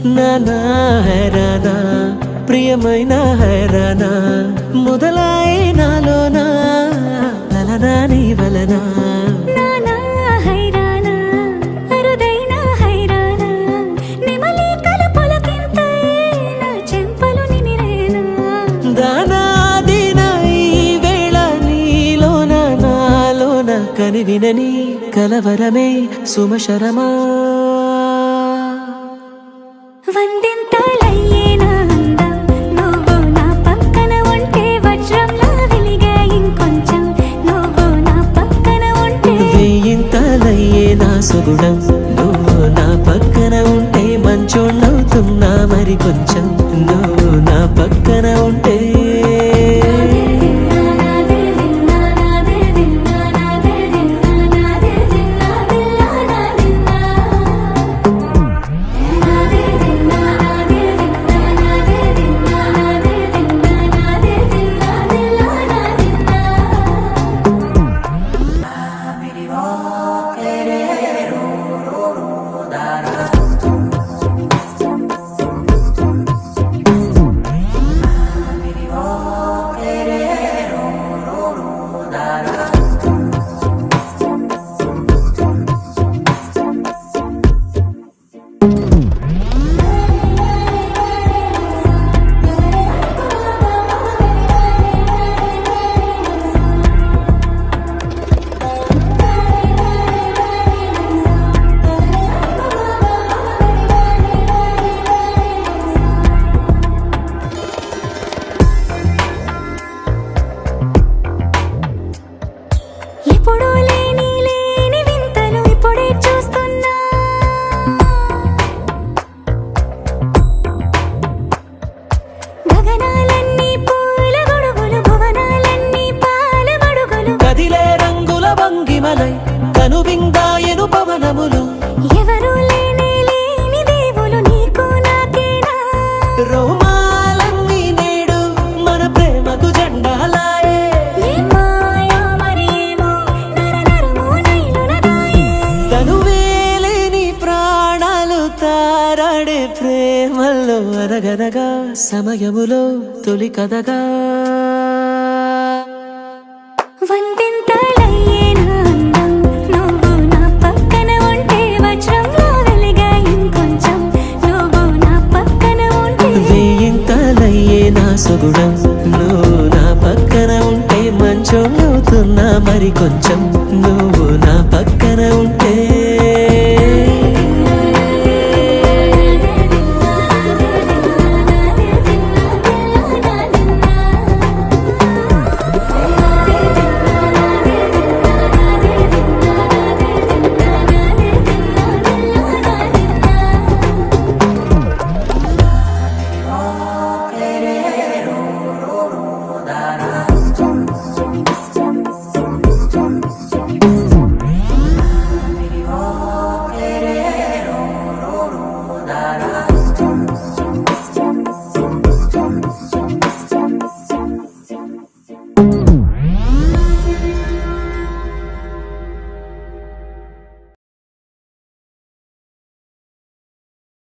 నానా హైరానా ప్రియమైన హైరానా మొదలాయి నాలోనా లలనా నీ వలనా నానా హైరానా అరుదైన హైరానా నెమలి కలపులకింతై నా చెంపలు నిమిరేనా దానాదిన ఈ వేళ నీలోన నాలోన కనివినని కలవరమే సుమశరమా వందింతలయ్యేనా అందం నువ్వు నా పక్కన ఉంటే వజ్రంలా వెలిగే ఇంకొంచెం నువ్వు నా పక్కన ఉంటే వెయ్యింతలయ్యే నా సుగుణం నువ్వు నా పక్కన ఉంటే మంచోళ్ళవుతున్నా మరి కొంచెం నువ్వు నా పక్కన ఉంటే ఎప్పుడూ లేని వింతలు ఇప్పుడే చూస్తున్నా గగనాలన్నీ పూల గొడుగులు భువనాలన్నీ పాల మడుగులు కదిలే రంగుల భంగిమలై కనువిందాయను పవనములు ఎవరు లేని దేవులు నీకు నాకేనా రోమాలన్నీ నేడు మన ప్రేమకు జెండాలాయే ఏ మాయో మరి ఏమో నరనరమో నైలునదాయే తనువేలేని ప్రాణాలు తారాడే ప్రేమల్లో అనగనగా సమయములో తొలి కథగా వందింతలయ్యేనా అందం నువ్వు నా పక్కన ఉంటే వజ్రంలా వెలిగే ఇంకొంచెం నువ్వు నా పక్కన ఉంటే వెయ్యింతలయ్యే నా సుగుణం నువ్వు నా పక్కన ఉంటే మంచోళ్ళవుతున్నా మరి కొంచెం నువ్వు